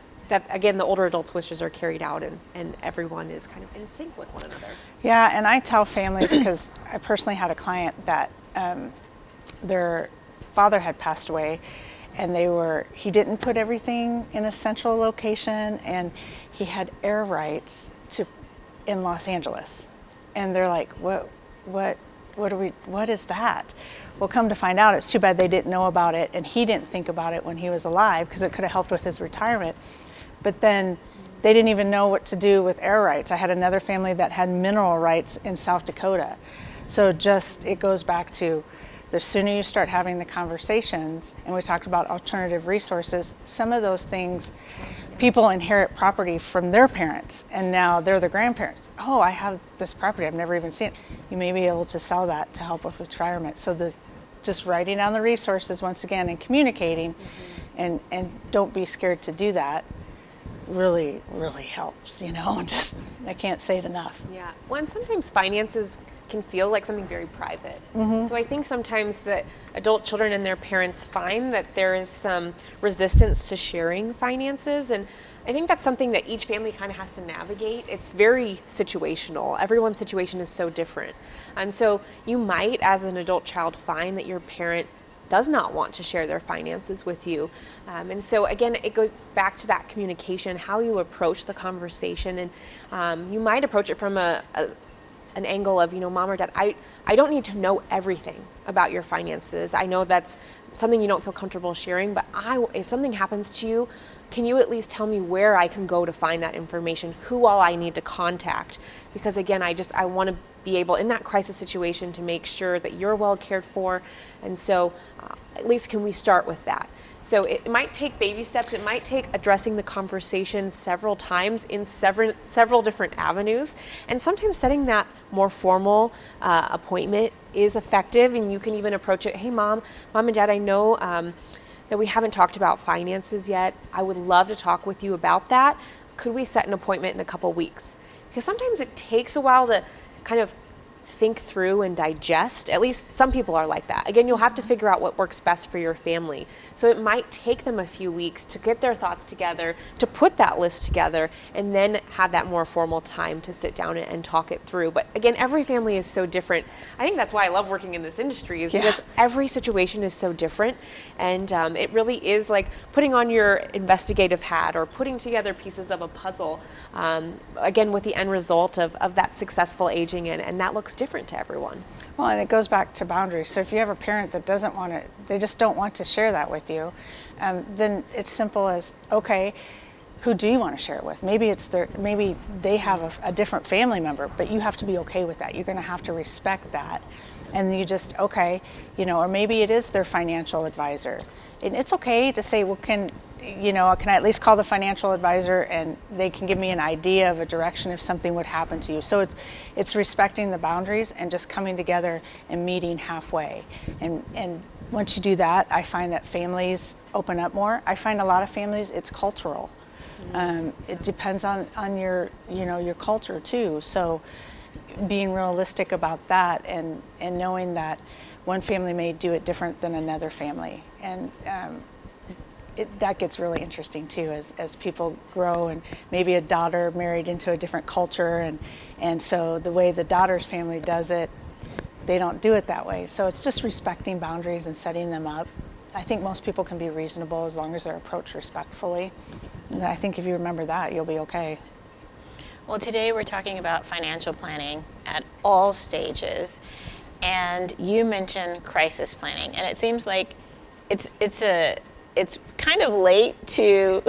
again the older adults' wishes are carried out, and everyone is kind of in sync with one another. Yeah, and I tell families, because I personally had a client that their father had passed away, and he didn't put everything in a central location, and he had air rights in Los Angeles. And they're like, what is that? Well, come to find out, it's too bad they didn't know about it, and he didn't think about it when he was alive, because it could have helped with his retirement. But then they didn't even know what to do with air rights. I had another family that had mineral rights in South Dakota. So it goes back to the sooner you start having the conversations, and we talked about alternative resources, some of those things, people inherit property from their parents, and now they're the grandparents. Oh, I have this property, I've never even seen it. You may be able to sell that to help with retirement. So just writing down the resources once again and communicating, and don't be scared to do that. Really, really helps, just, I can't say it enough. Yeah, well, and sometimes finances can feel like something very private. So I think sometimes that adult children and their parents find that there is some resistance to sharing finances, and I think that's something that each family kind of has to navigate. It's very situational. Everyone's situation is so different. And so you might, as an adult child, find that your parent does not want to share their finances with you. And so again, it goes back to that communication, how you approach the conversation. And you might approach it from an angle of, Mom or Dad, I don't need to know everything about your finances. I know that's something you don't feel comfortable sharing, but if something happens to you, can you at least tell me where I can go to find that information, who all I need to contact? Because again, I want to be able in that crisis situation to make sure that you're well cared for. And so at least can we start with that? So it might take baby steps. It might take addressing the conversation several times in several different avenues. And sometimes setting that more formal appointment is effective. And you can even approach it, hey, Mom and Dad, I know that we haven't talked about finances yet. I would love to talk with you about that. Could we set an appointment in a couple weeks? Because sometimes it takes a while to kind of think through and digest. At least some people are like that. Again, you'll have to figure out what works best for your family. So it might take them a few weeks to get their thoughts together, to put that list together, and then have that more formal time to sit down and talk it through. But again, every family is so different. I think that's why I love working in this industry, is because every situation is so different. And it really is like putting on your investigative hat or putting together pieces of a puzzle, again, with the end result of that successful aging, and that looks different to everyone. Well, and it goes back to boundaries. So if you have a parent that doesn't want to, they just don't want to share that with you, then it's simple as, okay, who do you want to share it with? Maybe maybe they have a different family member, but you have to be okay with that. You're going to have to respect that. And you just, okay, or maybe it is their financial advisor. And it's okay to say, well, can I at least call the financial advisor and they can give me an idea of a direction if something would happen to you. So it's respecting the boundaries and just coming together and meeting halfway. And once you do that, I find that families open up more. I find a lot of families, it's cultural. It depends on your culture too. So being realistic about that and knowing that one family may do it different than another family. And that gets really interesting too as people grow, and maybe a daughter married into a different culture, and so the way the daughter's family does it, they don't do it that way. So it's just respecting boundaries and setting them up. I think most people can be reasonable as long as they're approached respectfully. And I think if you remember that, you'll be okay. Well, today we're talking about financial planning at all stages, and you mentioned crisis planning, and it seems like it's kind of late to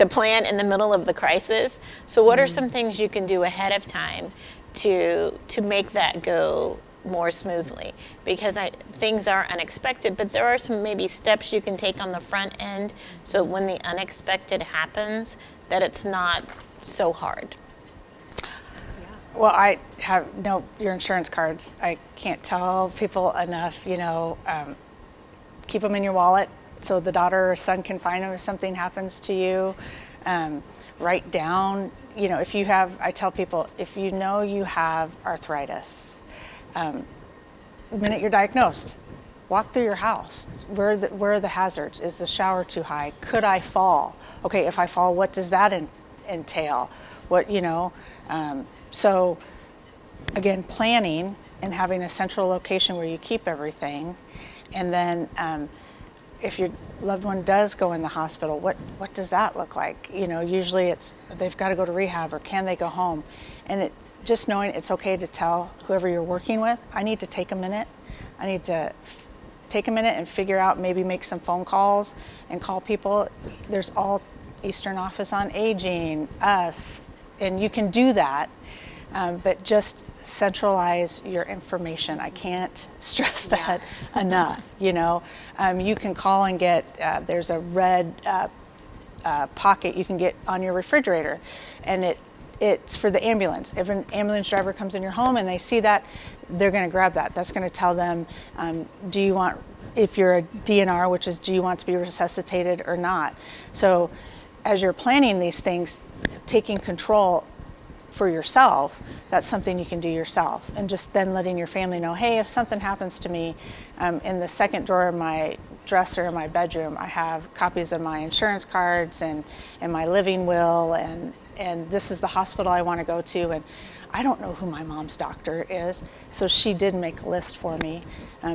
plan in the middle of the crisis. So what are some things you can do ahead of time to make that go more smoothly? Because things are unexpected, but there are some maybe steps you can take on the front end so when the unexpected happens that it's not so hard. Well, I your insurance cards. I can't tell people enough, keep them in your wallet so the daughter or son can find them if something happens to you. Write down, I tell people, if you know you have arthritis, the minute you're diagnosed, walk through your house. Where are the hazards? Is the shower too high? Could I fall? Okay, if I fall, what does that entail? So again, planning and having a central location where you keep everything. And then if your loved one does go in the hospital, what does that look like? Usually it's they've got to go to rehab, or can they go home? And just knowing it's okay to tell whoever you're working with, I need to take a minute. I need to take a minute and figure out, maybe make some phone calls and call people. There's all Eastern Office on Aging, us, and you can do that. But just centralize your information. I can't stress that enough. You can call and get, there's a red pocket you can get on your refrigerator, and it's for the ambulance. If an ambulance driver comes in your home and they see that, they're going to grab that. That's going to tell them, if you're a DNR, which is, do you want to be resuscitated or not? So as you're planning these things, taking control for yourself, that's something you can do yourself. And just then letting your family know, hey, if something happens to me, in the second drawer of my dresser in my bedroom, I have copies of my insurance cards and my living will, and this is the hospital I want to go to. And I don't know who my mom's doctor is, so she did make a list for me.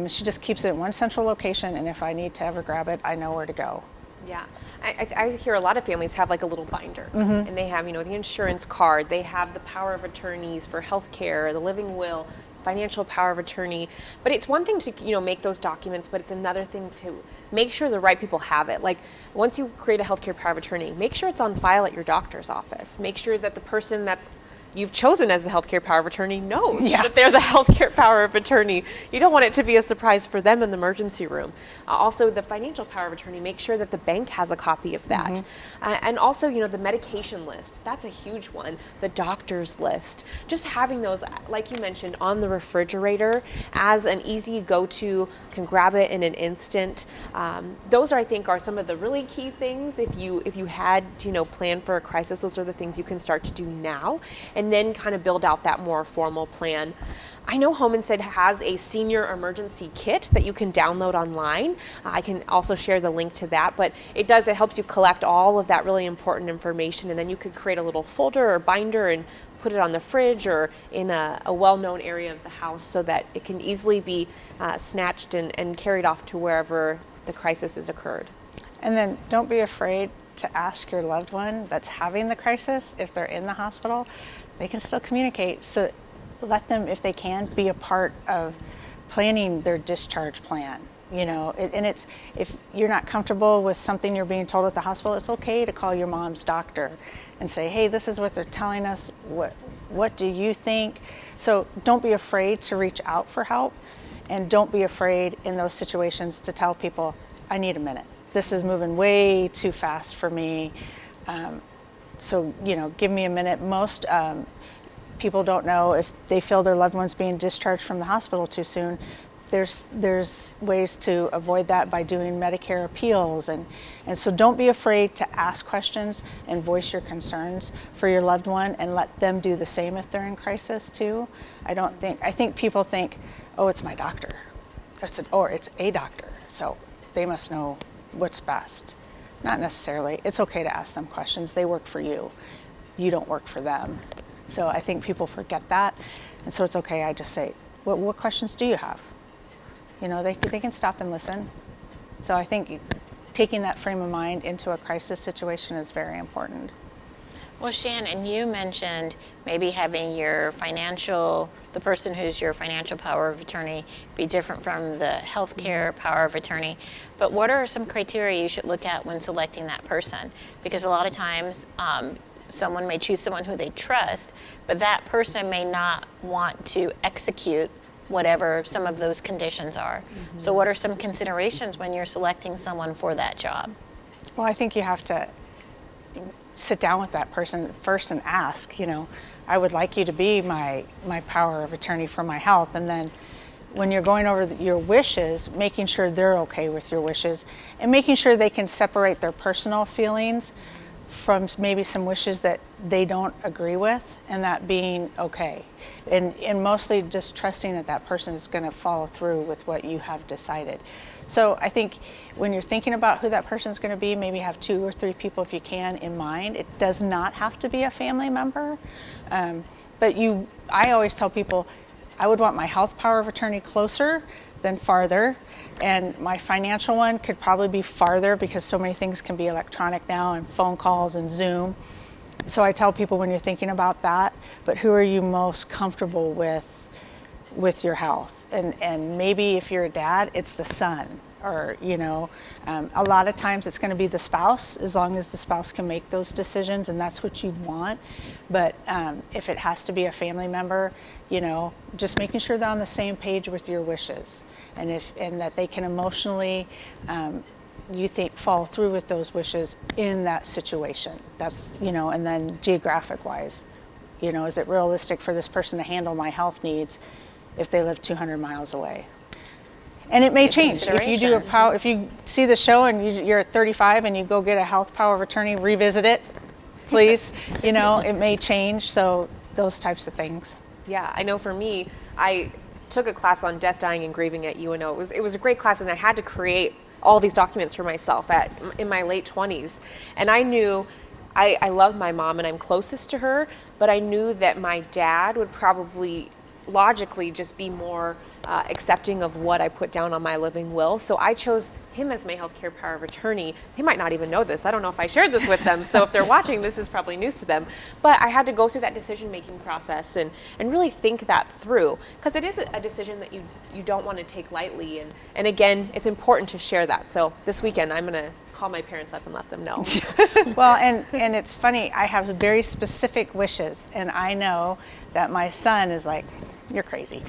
She just keeps it in one central location, and if I need to ever grab it, I know where to go. Yeah, I hear a lot of families have like a little binder, and they have, the insurance card, they have the power of attorneys for healthcare, the living will, financial power of attorney. But it's one thing to, make those documents, but it's another thing to make sure the right people have it. Like, once you create a healthcare power of attorney, make sure it's on file at your doctor's office. Make sure that the person you've chosen as the healthcare power of attorney knows that they're the healthcare power of attorney. You don't want it to be a surprise for them in the emergency room. Also, the financial power of attorney, make sure that the bank has a copy of that. And also, the medication list, that's a huge one. The doctor's list, just having those, like you mentioned, on the refrigerator as an easy go-to, can grab it in an instant. Those I think are some of the really key things. If you had to, plan for a crisis, those are the things you can start to do now. and then kind of build out that more formal plan. I know Home Instead has a senior emergency kit that you can download online. I can also share the link to that, but it helps you collect all of that really important information, and then you could create a little folder or binder and put it on the fridge or in a well-known area of the house so that it can easily be snatched and carried off to wherever the crisis has occurred. And then don't be afraid to ask your loved one that's having the crisis, if they're in the hospital, they can still communicate. So let them, if they can, be a part of planning their discharge plan. And it's, if you're not comfortable with something you're being told at the hospital, it's okay to call your mom's doctor and say, hey, this is what they're telling us. What do you think? So don't be afraid to reach out for help, and don't be afraid in those situations to tell people, I need a minute. This is moving way too fast for me. So give me a minute. Most people don't know if they feel their loved one's being discharged from the hospital too soon. There's ways to avoid that by doing Medicare appeals, and so don't be afraid to ask questions and voice your concerns for your loved one, and let them do the same if they're in crisis too. I think people think, oh, it's my doctor, or it's a doctor, so they must know what's best. Not necessarily. It's okay to ask them questions. They work for you. You don't work for them. So I think people forget that, and so it's okay. I just say, what questions do you have? They can stop and listen. So I think taking that frame of mind into a crisis situation is very important. Well, Shannon, you mentioned maybe having the person who's your financial power of attorney be different from the healthcare power of attorney. But what are some criteria you should look at when selecting that person? Because a lot of times someone may choose someone who they trust, but that person may not want to execute whatever some of those conditions are. Mm-hmm. So what are some considerations when you're selecting someone for that job? Well, I think you have to sit down with that person first and ask, I would like you to be my power of attorney for my health. And then when you're going over your wishes, making sure they're okay with your wishes, and making sure they can separate their personal feelings from maybe some wishes that they don't agree with, and that being okay. And mostly just trusting that person is going to follow through with what you have decided. So I think when you're thinking about who that person's going to be, maybe have 2 or 3 people if you can in mind. It does not have to be a family member. But I always tell people, I would want my health power of attorney closer than farther, and my financial one could probably be farther because so many things can be electronic now, and phone calls and Zoom. So I tell people, when you're thinking about that, but who are you most comfortable with your health? And maybe if you're a dad, it's the son, or a lot of times it's going to be the spouse, as long as the spouse can make those decisions and that's what you want. But if it has to be a family member, just making sure they're on the same page with your wishes, and that they can emotionally you think follow through with those wishes in that situation. That's and then geographic wise, is it realistic for this person to handle my health needs if they live 200 miles away? And it may Good change if you do if you see the show and you're at 35 and you go get a health power of attorney, revisit it, please. It may change. So those types of things. Yeah, I know for me, I took a class on death, dying, and grieving at UNO. It was a great class, and I had to create all these documents for myself in my late 20s. And I knew I love my mom and I'm closest to her, but I knew that my dad would probably logically just be more accepting of what I put down on my living will. So I chose him as my healthcare power of attorney. They might not even know this. I don't know if I shared this with them. So if they're watching, this is probably news to them. But I had to go through that decision-making process and really think that through, because it is a decision that you don't want to take lightly. And again, it's important to share that. So this weekend, I'm going to call my parents up and let them know. Well, and it's funny, I have very specific wishes, and I know that my son is like, you're crazy.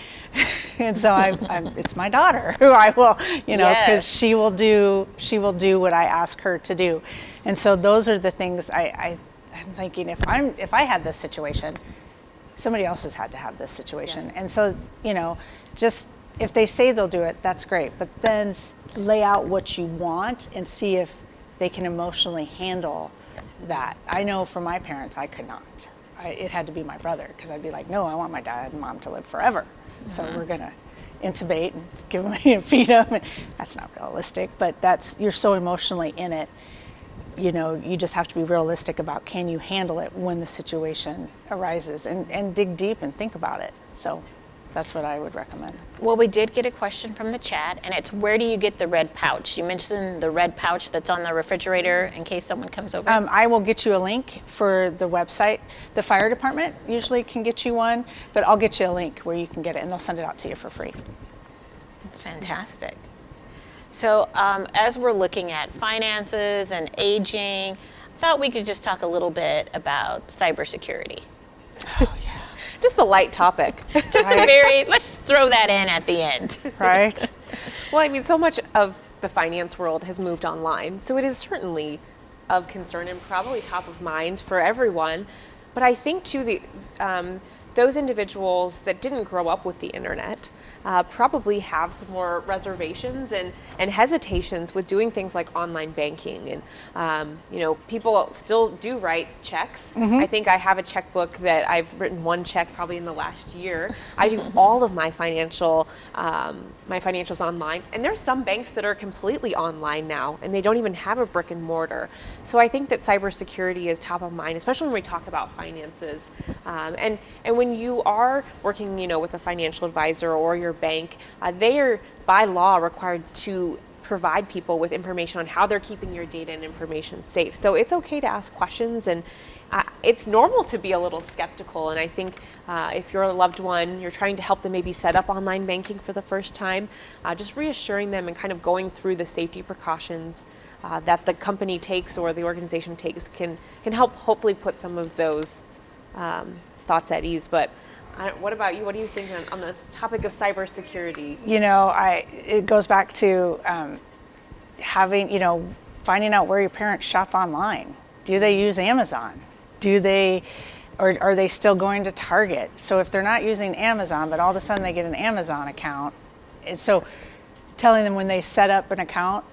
And so it's my daughter who I will, because she will do what I ask her to do. And so those are the things I'm thinking, if I had this situation, somebody else has had to have this situation. Yeah. And so, just if they say they'll do it, that's great. But then lay out what you want and see if they can emotionally handle that. I know for my parents, I could not. it had to be my brother, because I'd be like, no, I want my dad and mom to live forever. So we're going to intubate and give them, feed them. And that's not realistic, but you're so emotionally in it. You just have to be realistic about, can you handle it when the situation arises, and dig deep and think about it. So that's what I would recommend. Well, we did get a question from the chat, and it's, where do you get the red pouch? You mentioned the red pouch that's on the refrigerator in case someone comes over. I will get you a link for the website. The fire department usually can get you one, but I'll get you a link where you can get it, and they'll send it out to you for free. That's fantastic. So as we're looking at finances and aging, I thought we could just talk a little bit about cybersecurity. Oh, yeah. Just a light topic. Just let's throw that in at the end. Right? Well, I mean, so much of the finance world has moved online, so it is certainly of concern and probably top of mind for everyone. But I think, too, those individuals that didn't grow up with the internet probably have some more reservations and hesitations with doing things like online banking. And, people still do write checks. I think I have a checkbook that I've written one check probably in the last year. I do all of my financials online. And there's some banks that are completely online now, and they don't even have a brick and mortar. So I think that cybersecurity is top of mind, especially when we talk about finances. And when you are working, with a financial advisor or your bank, they are by law required to provide people with information on how they're keeping your data and information safe. So it's okay to ask questions, and it's normal to be a little skeptical. And I think if you're a loved one, you're trying to help them maybe set up online banking for the first time, just reassuring them and kind of going through the safety precautions that the company takes or the organization takes can help hopefully put some of those thoughts at ease. But what about you? What do you think on this topic of cybersecurity? It goes back to finding out where your parents shop online. Do they use Amazon? Or are they still going to Target? So if they're not using Amazon, but all of a sudden they get an Amazon account, so telling them when they set up an account,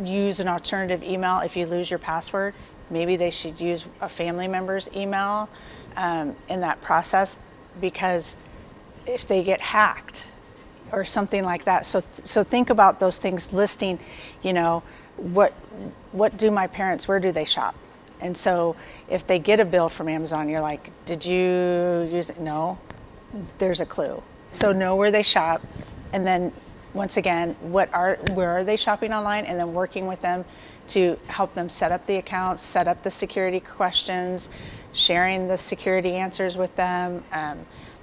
use an alternative email. If you lose your password, maybe they should use a family member's email in that process, because if they get hacked or something like that. So think about those things, listing, what do my parents, where do they shop? And so if they get a bill from Amazon, you're like, did you use it? No, there's a clue. So know where they shop, and then once again, where are they shopping online, and then working with them to help them set up the accounts, set up the security questions, sharing the security answers with them.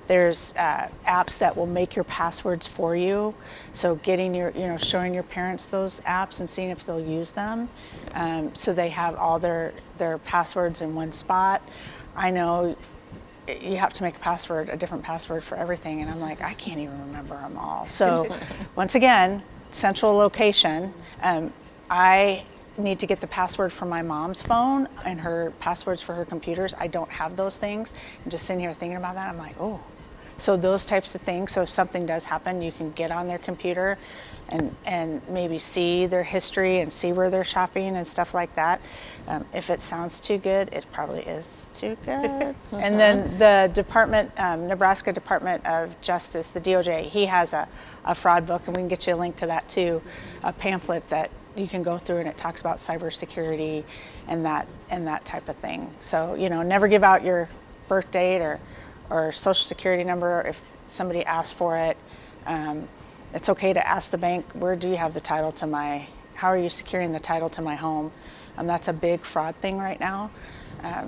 There's apps that will make your passwords for you. So getting showing your parents those apps and seeing if they'll use them. So they have all their passwords in one spot. I know you have to make a different password for everything. And I'm like, I can't even remember them all. So once again, central location. I need to get the password for my mom's phone and her passwords for her computers. I don't have those things. I'm just sitting here thinking about that. I'm like, oh. So those types of things. So if something does happen, you can get on their computer and maybe see their history and see where they're shopping and stuff like that. If it sounds too good, it probably is too good. And then the Nebraska Department of Justice, the DOJ, he has a fraud book, and we can get you a link to that too, a pamphlet that you can go through, and it talks about cybersecurity and that type of thing. So, never give out your birth date or social security number if somebody asks for it. It's okay to ask the bank, where do you have the title to how are you securing the title to my home? That's a big fraud thing right now.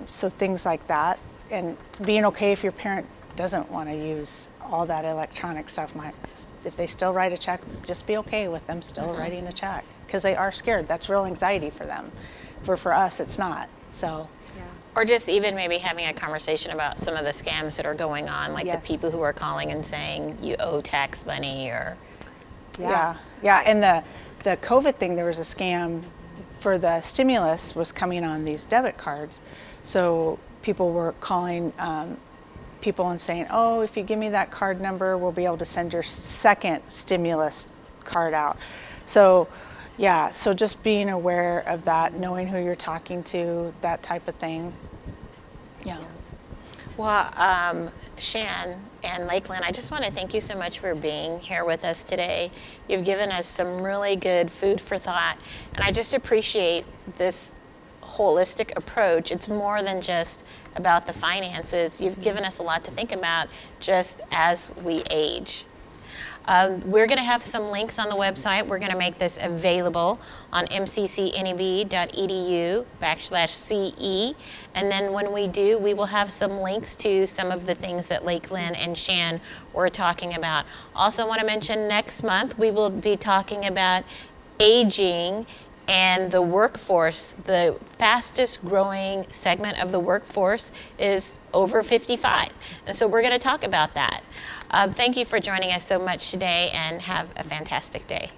So things like that, and being okay if your parent doesn't want to use all that electronic stuff. If they still write a check, just be okay with them still writing a check, because they are scared. That's real anxiety for them. For us, it's not. So. Or just even maybe having a conversation about some of the scams that are going on, like Yes. the people who are calling and saying you owe tax money or. Yeah. And the COVID thing, there was a scam for the stimulus was coming on these debit cards. So people were calling people and saying, oh, if you give me that card number, we'll be able to send your second stimulus card out. So just being aware of that, knowing who you're talking to, that type of thing. Yeah. Well, Shan and Lakeland, I just want to thank you so much for being here with us today. You've given us some really good food for thought, and I just appreciate this holistic approach. It's more than just about the finances. You've given us a lot to think about just as we age. We're going to have some links on the website. We're going to make this available on mccneb.edu/CE. And then when we do, we will have some links to some of the things that Lakeland and Shan were talking about. Also want to mention next month, we will be talking about aging and the workforce. The fastest growing segment of the workforce is over 55. And so we're going to talk about that. Thank you for joining us so much today, and have a fantastic day.